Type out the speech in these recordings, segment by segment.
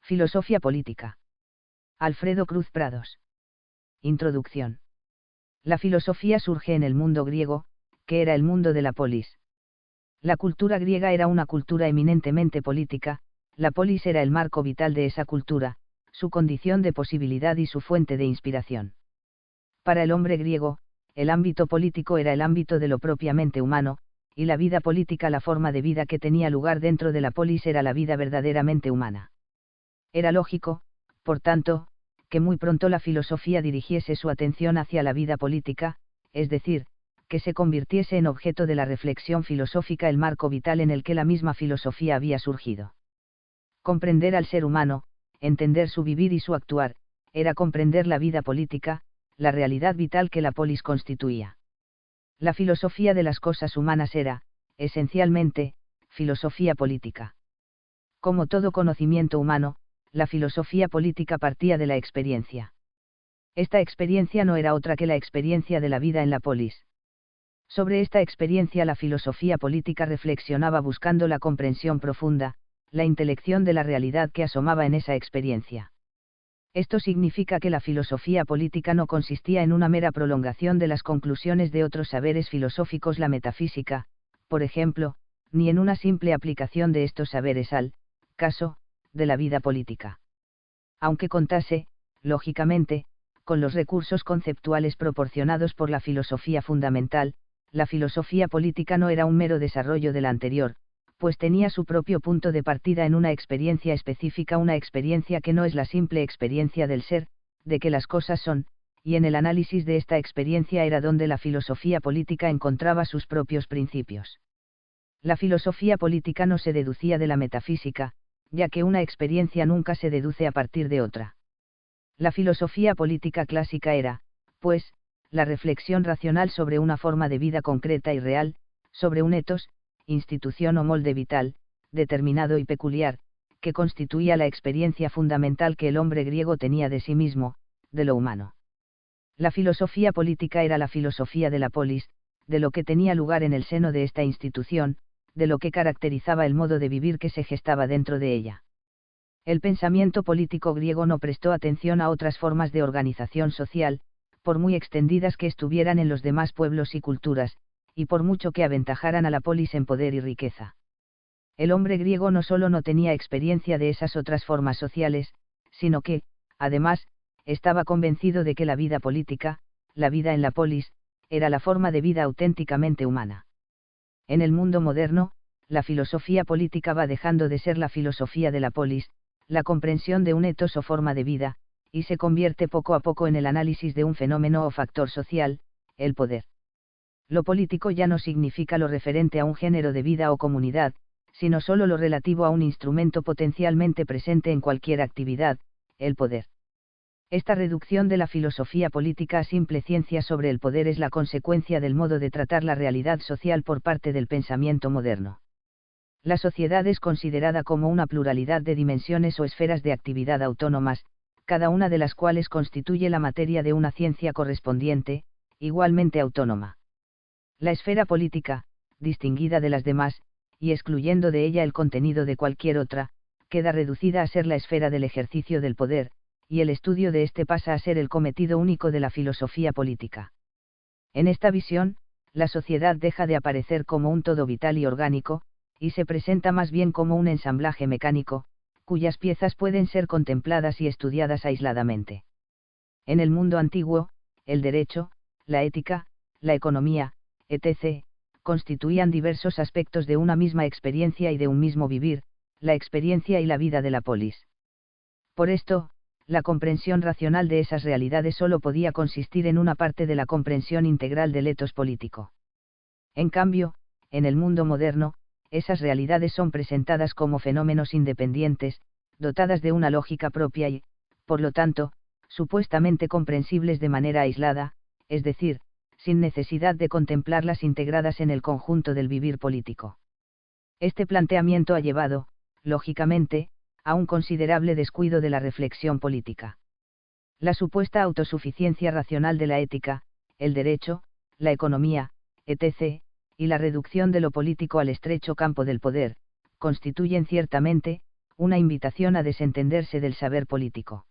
Filosofía política. Alfredo Cruz Prados. Introducción. La filosofía surge en el mundo griego, que era el mundo de la polis. La cultura griega era una cultura eminentemente política, la polis era el marco vital de esa cultura, su condición de posibilidad y su fuente de inspiración. Para el hombre griego, el ámbito político era el ámbito de lo propiamente humano, y la vida política, la forma de vida que tenía lugar dentro de la polis, era la vida verdaderamente humana. Era lógico, por tanto, que muy pronto la filosofía dirigiese su atención hacia la vida política, es decir, que se convirtiese en objeto de la reflexión filosófica, el marco vital en el que la misma filosofía había surgido. Comprender al ser humano, entender su vivir y su actuar, era comprender la vida política, la realidad vital que la polis constituía. La filosofía de las cosas humanas era, esencialmente, filosofía política. Como todo conocimiento humano, la filosofía política partía de la experiencia. Esta experiencia no era otra que la experiencia de la vida en la polis. Sobre esta experiencia la filosofía política reflexionaba buscando la comprensión profunda, la intelección de la realidad que asomaba en esa experiencia. Esto significa que la filosofía política no consistía en una mera prolongación de las conclusiones de otros saberes filosóficos, la metafísica, por ejemplo, ni en una simple aplicación de estos saberes al caso de la vida política. Aunque contase, lógicamente, con los recursos conceptuales proporcionados por la filosofía fundamental, la filosofía política no era un mero desarrollo de la anterior, pues tenía su propio punto de partida en una experiencia específica, una experiencia que no es la simple experiencia del ser, de que las cosas son, y en el análisis de esta experiencia era donde la filosofía política encontraba sus propios principios. La filosofía política no se deducía de la metafísica, ya que una experiencia nunca se deduce a partir de otra. La filosofía política clásica era, pues, la reflexión racional sobre una forma de vida concreta y real, sobre un ethos, institución o molde vital, determinado y peculiar, que constituía la experiencia fundamental que el hombre griego tenía de sí mismo, de lo humano. La filosofía política era la filosofía de la polis, de lo que tenía lugar en el seno de esta institución, de lo que caracterizaba el modo de vivir que se gestaba dentro de ella. El pensamiento político griego no prestó atención a otras formas de organización social, por muy extendidas que estuvieran en los demás pueblos y culturas, y por mucho que aventajaran a la polis en poder y riqueza. El hombre griego no solo no tenía experiencia de esas otras formas sociales, sino que, además, estaba convencido de que la vida política, la vida en la polis, era la forma de vida auténticamente humana. En el mundo moderno, la filosofía política va dejando de ser la filosofía de la polis, la comprensión de un ethos o forma de vida, y se convierte poco a poco en el análisis de un fenómeno o factor social, el poder. Lo político ya no significa lo referente a un género de vida o comunidad, sino solo lo relativo a un instrumento potencialmente presente en cualquier actividad, el poder. Esta reducción de la filosofía política a simple ciencia sobre el poder es la consecuencia del modo de tratar la realidad social por parte del pensamiento moderno. La sociedad es considerada como una pluralidad de dimensiones o esferas de actividad autónomas, cada una de las cuales constituye la materia de una ciencia correspondiente, igualmente autónoma. La esfera política, distinguida de las demás, y excluyendo de ella el contenido de cualquier otra, queda reducida a ser la esfera del ejercicio del poder, y el estudio de éste pasa a ser el cometido único de la filosofía política. En esta visión, la sociedad deja de aparecer como un todo vital y orgánico, y se presenta más bien como un ensamblaje mecánico, cuyas piezas pueden ser contempladas y estudiadas aisladamente. En el mundo antiguo, el derecho, la ética, la economía, etc., constituían diversos aspectos de una misma experiencia y de un mismo vivir, la experiencia y la vida de la polis. Por esto, la comprensión racional de esas realidades solo podía consistir en una parte de la comprensión integral del ethos político. En cambio, en el mundo moderno, esas realidades son presentadas como fenómenos independientes, dotadas de una lógica propia y, por lo tanto, supuestamente comprensibles de manera aislada, es decir, sin necesidad de contemplarlas integradas en el conjunto del vivir político. Este planteamiento ha llevado, lógicamente, a un considerable descuido de la reflexión política. La supuesta autosuficiencia racional de la ética, el derecho, la economía, etc., y la reducción de lo político al estrecho campo del poder, constituyen ciertamente, una invitación a desentenderse del saber político.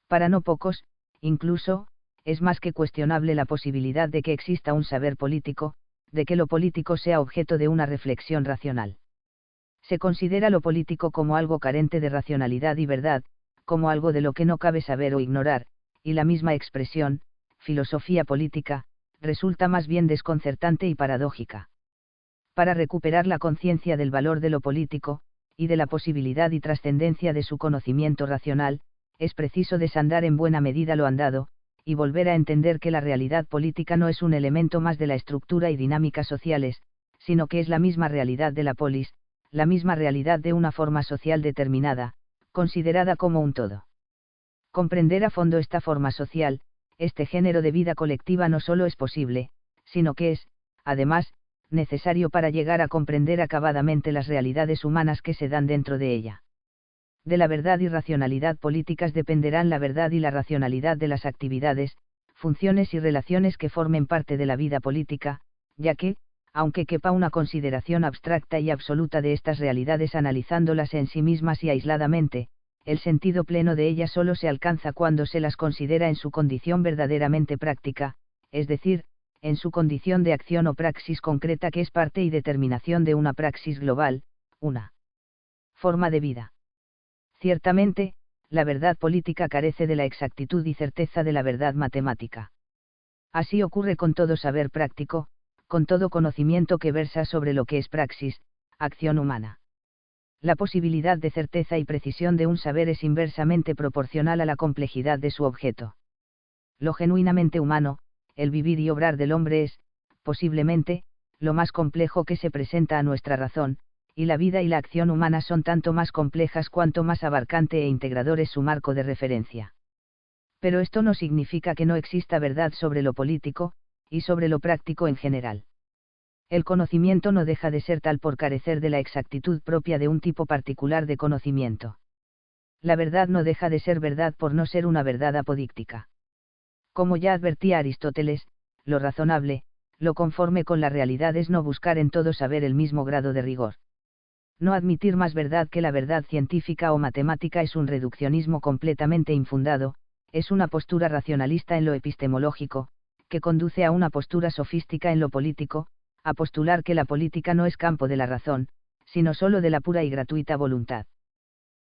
Para no pocos, incluso, es más que cuestionable la posibilidad de que exista un saber político, de que lo político sea objeto de una reflexión racional. Se considera lo político como algo carente de racionalidad y verdad, como algo de lo que no cabe saber o ignorar, y la misma expresión, filosofía política, resulta más bien desconcertante y paradójica. Para recuperar la conciencia del valor de lo político, y de la posibilidad y trascendencia de su conocimiento racional, es preciso desandar en buena medida lo andado, y volver a entender que la realidad política no es un elemento más de la estructura y dinámicas sociales, sino que es la misma realidad de la polis, la misma realidad de una forma social determinada, considerada como un todo. Comprender a fondo esta forma social, este género de vida colectiva no solo es posible, sino que es, además, necesario para llegar a comprender acabadamente las realidades humanas que se dan dentro de ella. De la verdad y racionalidad políticas dependerán la verdad y la racionalidad de las actividades, funciones y relaciones que formen parte de la vida política, ya que, aunque quepa una consideración abstracta y absoluta de estas realidades analizándolas en sí mismas y aisladamente, el sentido pleno de ellas solo se alcanza cuando se las considera en su condición verdaderamente práctica, es decir, en su condición de acción o praxis concreta que es parte y determinación de una praxis global, una forma de vida. Ciertamente, la verdad política carece de la exactitud y certeza de la verdad matemática. Así ocurre con todo saber práctico, con todo conocimiento que versa sobre lo que es praxis, acción humana. La posibilidad de certeza y precisión de un saber es inversamente proporcional a la complejidad de su objeto. Lo genuinamente humano, el vivir y obrar del hombre es, posiblemente, lo más complejo que se presenta a nuestra razón, y la vida y la acción humana son tanto más complejas cuanto más abarcante e integrador es su marco de referencia. Pero esto no significa que no exista verdad sobre lo político, y sobre lo práctico en general. El conocimiento no deja de ser tal por carecer de la exactitud propia de un tipo particular de conocimiento. La verdad no deja de ser verdad por no ser una verdad apodíctica. Como ya advertía Aristóteles, lo razonable, lo conforme con la realidad es no buscar en todo saber el mismo grado de rigor. No admitir más verdad que la verdad científica o matemática es un reduccionismo completamente infundado, es una postura racionalista en lo epistemológico, que conduce a una postura sofística en lo político, a postular que la política no es campo de la razón, sino solo de la pura y gratuita voluntad.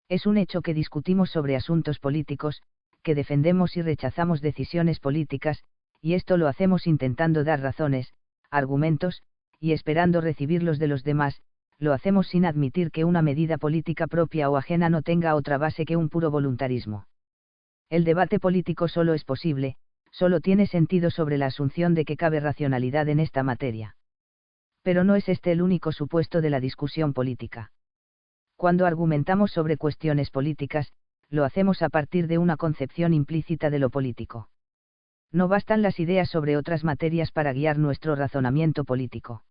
Es un hecho que discutimos sobre asuntos políticos, que defendemos y rechazamos decisiones políticas, y esto lo hacemos intentando dar razones, argumentos, y esperando recibirlos de los demás, lo hacemos sin admitir que una medida política propia o ajena no tenga otra base que un puro voluntarismo. El debate político solo es posible, solo tiene sentido sobre la asunción de que cabe racionalidad en esta materia. Pero no es este el único supuesto de la discusión política. Cuando argumentamos sobre cuestiones políticas, lo hacemos a partir de una concepción implícita de lo político. No bastan las ideas sobre otras materias para guiar nuestro razonamiento político.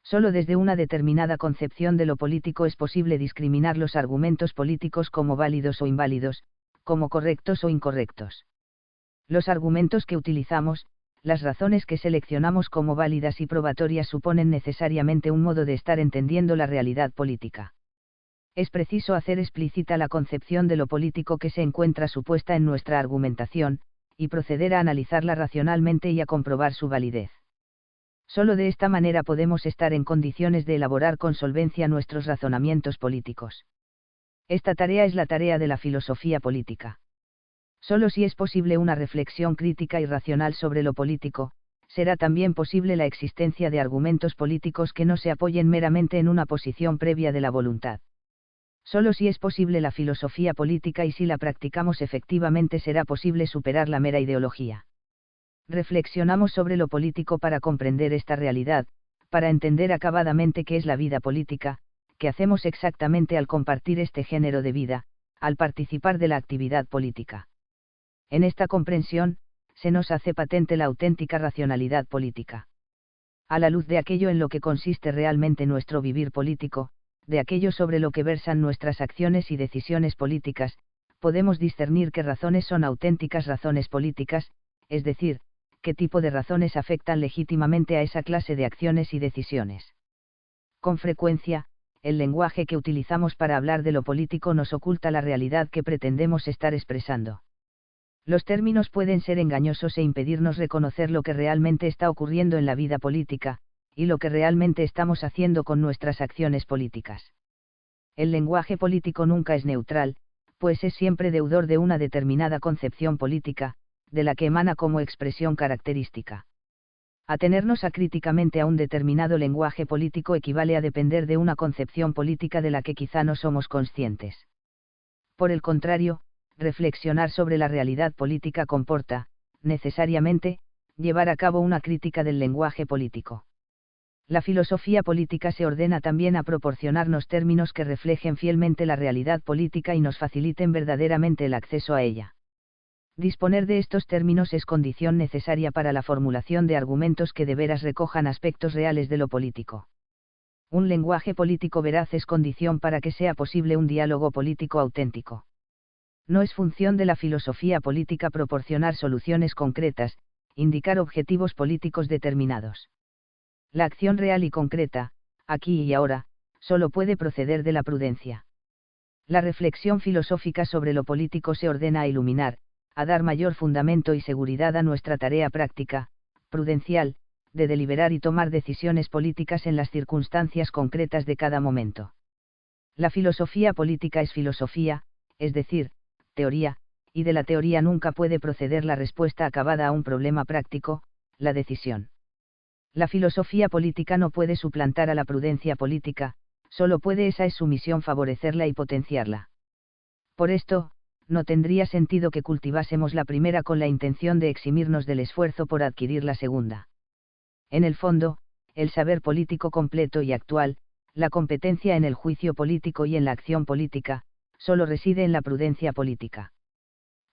Solo desde una determinada concepción de lo político es posible discriminar los argumentos políticos como válidos o inválidos, como correctos o incorrectos. Los argumentos que utilizamos, las razones que seleccionamos como válidas y probatorias suponen necesariamente un modo de estar entendiendo la realidad política. Es preciso hacer explícita la concepción de lo político que se encuentra supuesta en nuestra argumentación, y proceder a analizarla racionalmente y a comprobar su validez. Solo de esta manera podemos estar en condiciones de elaborar con solvencia nuestros razonamientos políticos. Esta tarea es la tarea de la filosofía política. Solo si es posible una reflexión crítica y racional sobre lo político, será también posible la existencia de argumentos políticos que no se apoyen meramente en una posición previa de la voluntad. Solo si es posible la filosofía política y si la practicamos efectivamente será posible superar la mera ideología. Reflexionamos sobre lo político para comprender esta realidad, para entender acabadamente qué es la vida política, qué hacemos exactamente al compartir este género de vida, al participar de la actividad política. En esta comprensión, se nos hace patente la auténtica racionalidad política. A la luz de aquello en lo que consiste realmente nuestro vivir político, de aquello sobre lo que versan nuestras acciones y decisiones políticas, podemos discernir qué razones son auténticas razones políticas, es decir, qué tipo de razones afectan legítimamente a esa clase de acciones y decisiones. Con frecuencia, el lenguaje que utilizamos para hablar de lo político nos oculta la realidad que pretendemos estar expresando. Los términos pueden ser engañosos e impedirnos reconocer lo que realmente está ocurriendo en la vida política, y lo que realmente estamos haciendo con nuestras acciones políticas. El lenguaje político nunca es neutral, pues es siempre deudor de una determinada concepción política, de la que emana como expresión característica. Atenernos acríticamente a un determinado lenguaje político equivale a depender de una concepción política de la que quizá no somos conscientes. Por el contrario, reflexionar sobre la realidad política comporta, necesariamente, llevar a cabo una crítica del lenguaje político. La filosofía política se ordena también a proporcionarnos términos que reflejen fielmente la realidad política y nos faciliten verdaderamente el acceso a ella. Disponer de estos términos es condición necesaria para la formulación de argumentos que de veras recojan aspectos reales de lo político. Un lenguaje político veraz es condición para que sea posible un diálogo político auténtico. No es función de la filosofía política proporcionar soluciones concretas, indicar objetivos políticos determinados. La acción real y concreta, aquí y ahora, solo puede proceder de la prudencia. La reflexión filosófica sobre lo político se ordena a iluminar, a dar mayor fundamento y seguridad a nuestra tarea práctica, prudencial, de deliberar y tomar decisiones políticas en las circunstancias concretas de cada momento. La filosofía política es filosofía, es decir, teoría, y de la teoría nunca puede proceder la respuesta acabada a un problema práctico, la decisión. La filosofía política no puede suplantar a la prudencia política, solo puede, esa es su misión, favorecerla y potenciarla. Por esto, no tendría sentido que cultivásemos la primera con la intención de eximirnos del esfuerzo por adquirir la segunda. En el fondo, el saber político completo y actual, la competencia en el juicio político y en la acción política, solo reside en la prudencia política.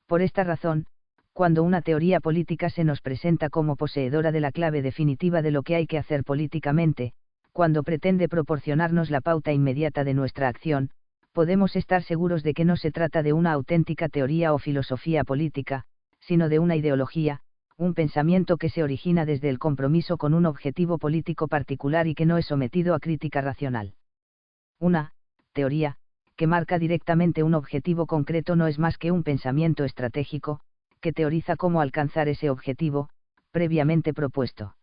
Por esta razón, cuando una teoría política se nos presenta como poseedora de la clave definitiva de lo que hay que hacer políticamente, cuando pretende proporcionarnos la pauta inmediata de nuestra acción, podemos estar seguros de que no se trata de una auténtica teoría o filosofía política, sino de una ideología, un pensamiento que se origina desde el compromiso con un objetivo político particular y que no es sometido a crítica racional. Una teoría que marca directamente un objetivo concreto no es más que un pensamiento estratégico, que teoriza cómo alcanzar ese objetivo, previamente propuesto.